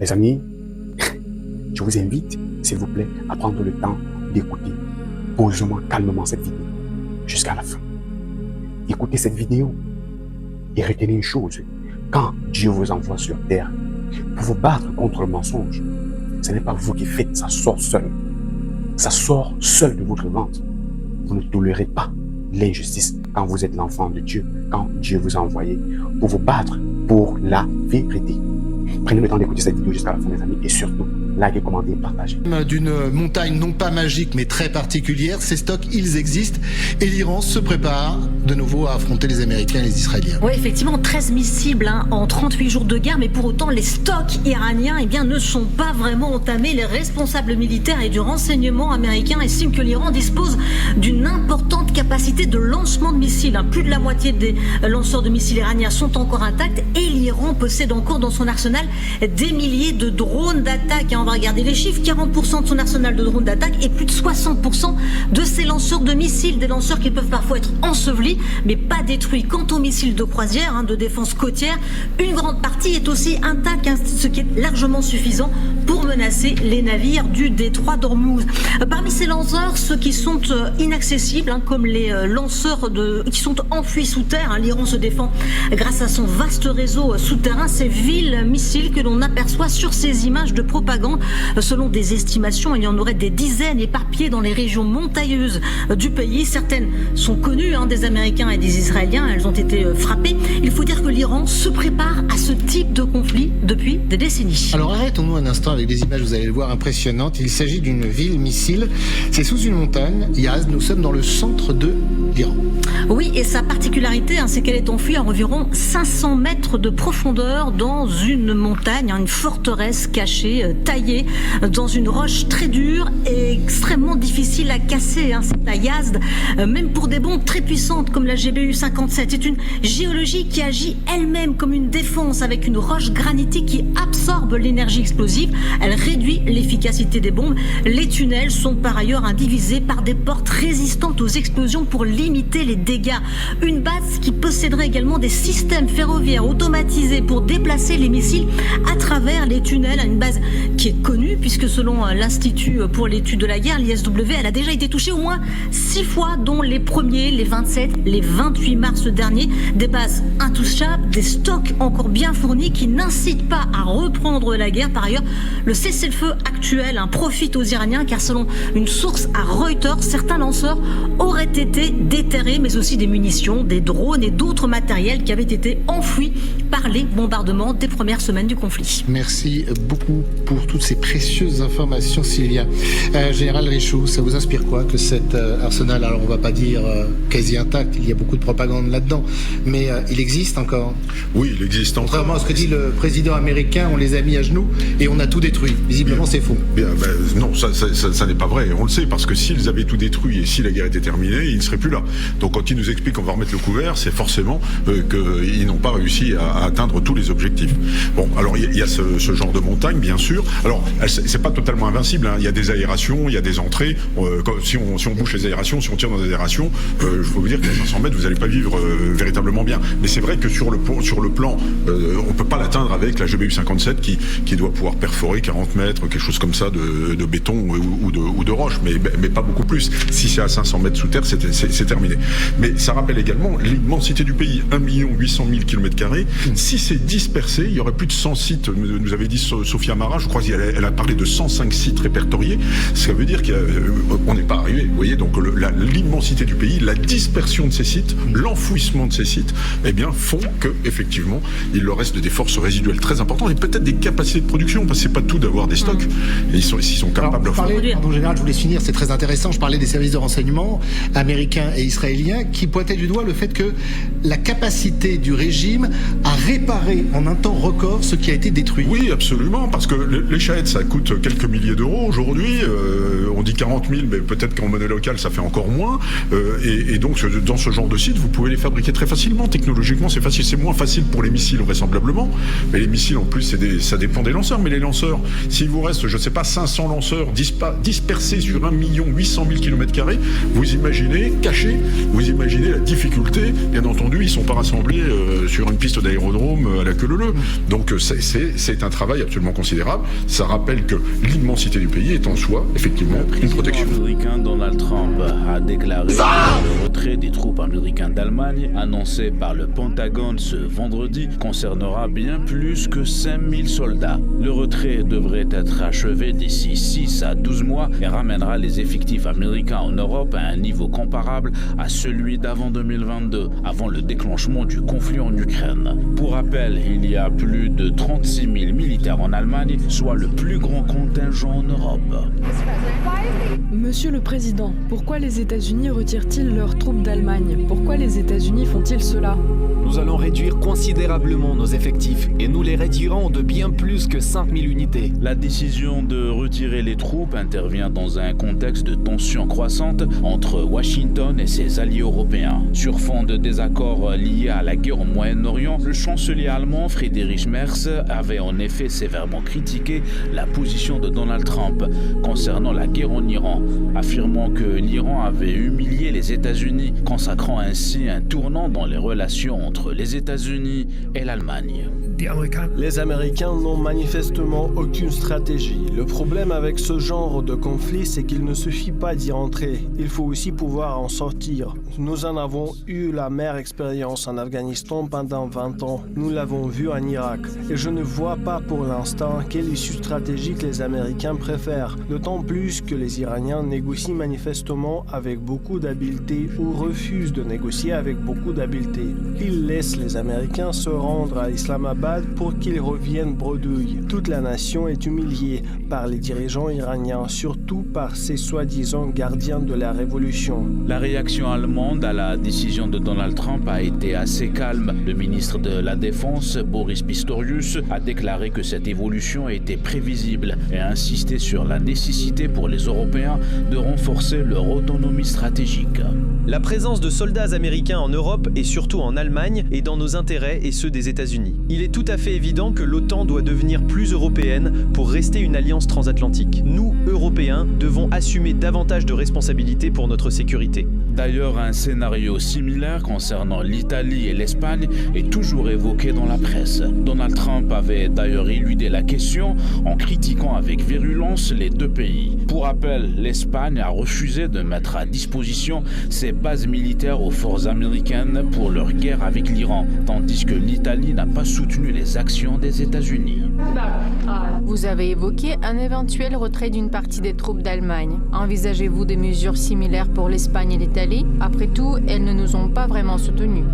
Les amis, je vous invite, s'il vous plaît, à prendre le temps d'écouter posément, calmement cette vidéo jusqu'à la fin. Écoutez cette vidéo et retenez une chose. Quand Dieu vous envoie sur terre pour vous battre contre le mensonge, ce n'est pas vous qui faites, ça sort seul. Ça sort seul de votre ventre. Vous ne tolérez pas l'injustice quand vous êtes l'enfant de Dieu, quand Dieu vous a envoyé pour vous battre pour la vérité. Prenez le temps d'écouter cette vidéo jusqu'à la fin, mes amis, et surtout, likez, commentez et partagez. D'une montagne non pas magique mais très particulière, ces stocks, ils existent et l'Iran se prépare de nouveau à affronter les Américains et les Israéliens. Oui, effectivement, 13 missiles en 38 jours de guerre, mais pour autant, les stocks iraniens ne sont pas vraiment entamés. Les responsables militaires et du renseignement américain estiment que l'Iran dispose d'une importante capacité de lancement de missiles. Plus de la moitié des lanceurs de missiles iraniens sont encore intacts et l'Iran possède encore dans son arsenal des milliers de drones d'attaque. On va regarder les chiffres, 40% de son arsenal de drones d'attaque et plus de 60% de ses lanceurs de missiles, des lanceurs qui peuvent parfois être ensevelis mais pas détruits. Quant aux missiles de croisière, de défense côtière, une grande partie est aussi intacte, ce qui est largement suffisant pour menacer les navires du détroit d'Ormuz. Parmi ces lanceurs, ceux qui sont inaccessibles, comme les lanceurs qui sont enfouis sous terre, l'Iran se défend grâce à son vaste réseau souterrain, ces villes missiles que l'on aperçoit sur ces images de propagande. Selon des estimations, il y en aurait des dizaines éparpillées dans les régions montagneuses du pays. Certaines sont connues des Américains et des Israéliens, elles ont été frappées. Il faut dire que l'Iran se prépare à ce type de conflit depuis des décennies. Alors arrêtons-nous un instant avec des images, vous allez le voir, impressionnantes. Il s'agit d'une ville missile, c'est sous une montagne, Yazd, nous sommes dans le centre de l'Iran. Oui, et sa particularité, c'est qu'elle est enfouie à environ 500 mètres de profondeur dans une montagne, une forteresse cachée, taillée dans une roche très dure et extrêmement difficile à casser. C'est la Yazd, même pour des bombes très puissantes comme la GBU-57. C'est une géologie qui agit elle-même comme une défense avec une roche granitique qui absorbe l'énergie explosive. Elle réduit l'efficacité des bombes. Les tunnels sont par ailleurs indivisés par des portes résistantes aux explosions pour limiter les dégâts. Une base qui posséderait également des systèmes ferroviaires automatisés pour déplacer les missiles à travers les tunnels. Une base qui est connue puisque selon l'Institut pour l'étude de la guerre, l'ISW, elle a déjà été touchée au moins 6 fois, dont les 1er, les 27, les 28 mars dernier. Des bases intouchables, des stocks encore bien fournis qui n'incitent pas à reprendre la guerre. Par ailleurs, le cessez-le-feu actuel profite aux Iraniens car selon une source à Reuters, certains lanceurs auraient été déterrés, mais aussi des munitions, des drones et d'autres matériels qui avaient été enfouis par les bombardements des premières semaines du conflit. Merci beaucoup pour toutes ces précieuses informations, Sylvia. Général Richoux, ça vous inspire quoi que cet arsenal, alors on va pas dire quasi intact, il y a beaucoup de propagande là-dedans, mais il existe encore? Oui, il existe encore. Contrairement à ce que dit le président américain, on les a mis à genoux et on a tout détruit. Visiblement, c'est faux. Non, ça n'est pas vrai. On le sait, parce que s'ils avaient tout détruit et si la guerre était terminée, ils ne seraient plus là. Donc quand ils nous expliquent qu'on va remettre le couvert, c'est forcément qu'ils n'ont pas réussi à atteindre tous les objectifs. Bon, alors il y a ce genre de montagne, bien sûr. Alors, c'est pas totalement invincible. Il y a des aérations, il y a des entrées. Si on bouche les aérations, si on tire dans des aérations, je peux vous dire qu'à 500 mètres, vous n'allez pas vivre véritablement bien. Mais c'est vrai que sur le plan, on peut pas l'atteindre avec la GBU-57 qui doit pouvoir perforer 40 mètres, quelque chose comme ça de béton ou de roche, mais pas beaucoup plus. Si c'est à 500 mètres sous terre, c'est terminé. Mais ça rappelle également l'immensité du pays, 1 800 000 km². Si c'est dispersé, il y aurait plus de 100 sites, nous avait dit Sophia Mara, je crois qu'elle a parlé de 105 sites répertoriés. Ça veut dire qu'on n'est pas arrivé, vous voyez, donc l'immensité du pays, la dispersion de ces sites, l'enfouissement de ces sites, font que, effectivement, il leur reste des forces résiduelles très importantes et peut-être des capacités de production, parce que c'est pas tout d'avoir des stocks. Et ils sont capables de faire. Pardon, général, je voulais finir, c'est très intéressant. Je parlais des services de renseignement américains et israéliens qui pointaient du doigt le fait que la capacité du régime à réparer en un temps record ce qui a été détruit. Oui, absolument, parce que les Shahed, ça coûte quelques milliers d'euros aujourd'hui. On dit 40 000, mais peut-être qu'en monnaie locale, ça fait encore moins. Et donc, dans ce genre de site, vous pouvez les fabriquer très facilement. Technologiquement, c'est facile. C'est moins facile pour les missiles, vraisemblablement. Mais les missiles, en plus, ça dépend des lanceurs. Mais les lanceurs, s'il vous reste, je ne sais pas, 500 lanceurs dispersés sur 1 800 000 km², vous imaginez, cachés, vous imaginez la difficulté. Bien entendu, ils ne sont pas rassemblés sur une piste d'aérodrome aérodromes à la queue leu-leu. Donc c'est un travail absolument considérable. Ça rappelle que l'immensité du pays est en soi, effectivement, une protection. Le président américain Donald Trump a déclaré le retrait des troupes américaines d'Allemagne, annoncé par le Pentagone ce vendredi, concernera bien plus que 5000 soldats. Le retrait devrait être achevé d'ici 6 à 12 mois et ramènera les effectifs américains en Europe à un niveau comparable à celui d'avant 2022, avant le déclenchement du conflit en Ukraine. Pour rappel, il y a plus de 36 000 militaires en Allemagne, soit le plus grand contingent en Europe. Monsieur le Président, pourquoi les États-Unis retirent-ils leurs troupes d'Allemagne? Pourquoi les États-Unis font-ils cela? Nous allons réduire considérablement nos effectifs et nous les réduirons de bien plus que 5000 unités. La décision de retirer les troupes intervient dans un contexte de tensions croissantes entre Washington et ses alliés européens. Sur fond de désaccords liés à la guerre au Moyen-Orient, le chancelier allemand Friedrich Merz avait en effet sévèrement critiqué la position de Donald Trump concernant la guerre en Iran, affirmant que l'Iran avait humilié les États-Unis, consacrant ainsi un tournant dans les relations entre les États-Unis et l'Allemagne. Les Américains n'ont manifestement aucune stratégie. Le problème avec ce genre de conflit, c'est qu'il ne suffit pas d'y rentrer. Il faut aussi pouvoir en sortir. Nous en avons eu la mère expérience en Afghanistan pendant 20 ans. Nous l'avons vu en Irak. Et je ne vois pas pour l'instant quelle issue stratégique les Américains préfèrent. D'autant plus que les Iraniens négocient manifestement avec beaucoup d'habileté ou refusent de négocier avec beaucoup d'habileté. Ils laissent les Américains se rendre à Islamabad pour qu'ils reviennent bredouille. Toute la nation est humiliée par les dirigeants iraniens, surtout par ces soi-disant gardiens de la révolution. La réaction allemande à la décision de Donald Trump a été assez calme. Le ministre de la Défense, Boris Pistorius, a déclaré que cette évolution était prévisible et a insisté sur la nécessité pour les Européens de renforcer leur autonomie stratégique. La présence de soldats américains en Europe et surtout en Allemagne est dans nos intérêts et ceux des États-Unis. Il est tout à fait évident que l'OTAN doit devenir plus européenne pour rester une alliance transatlantique. Nous, Européens, devons assumer davantage de responsabilités pour notre sécurité. D'ailleurs, un scénario similaire concernant l'Italie et l'Espagne est toujours évoqué dans la presse. Donald Trump avait d'ailleurs éludé la question en critiquant avec virulence les deux pays. Pour rappel, l'Espagne a refusé de mettre à disposition ses bases militaires aux forces américaines pour leur guerre avec l'Iran, tandis que l'Italie n'a pas soutenu les actions des États-Unis. Vous avez évoqué un éventuel retrait d'une partie des troupes d'Allemagne. Envisagez-vous des mesures similaires pour l'Espagne et l'Italie? Après tout, elles ne nous ont pas vraiment soutenus.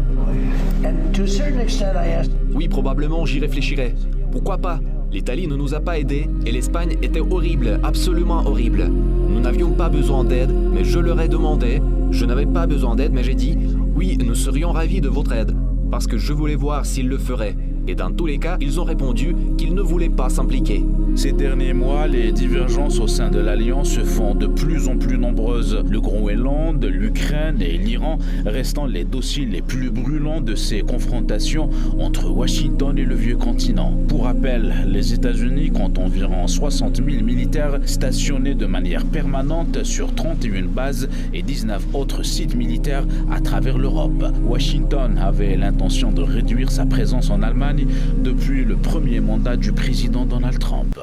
Oui, probablement, j'y réfléchirai. Pourquoi pas? L'Italie ne nous a pas aidés et l'Espagne était horrible, absolument horrible. Nous n'avions pas besoin d'aide, mais je leur ai demandé. Je n'avais pas besoin d'aide, mais j'ai dit « Oui, nous serions ravis de votre aide », parce que je voulais voir s'ils le feraient. Et dans tous les cas, ils ont répondu qu'ils ne voulaient pas s'impliquer. Ces derniers mois, les divergences au sein de l'Alliance se font de plus en plus nombreuses. Le Groenland, l'Ukraine et l'Iran restant les dossiers les plus brûlants de ces confrontations entre Washington et le vieux continent. Pour rappel, les États-Unis comptent environ 60 000 militaires stationnés de manière permanente sur 31 bases et 19 autres sites militaires à travers l'Europe. Washington avait l'intention de réduire sa présence en Allemagne depuis le premier mandat du président Donald Trump.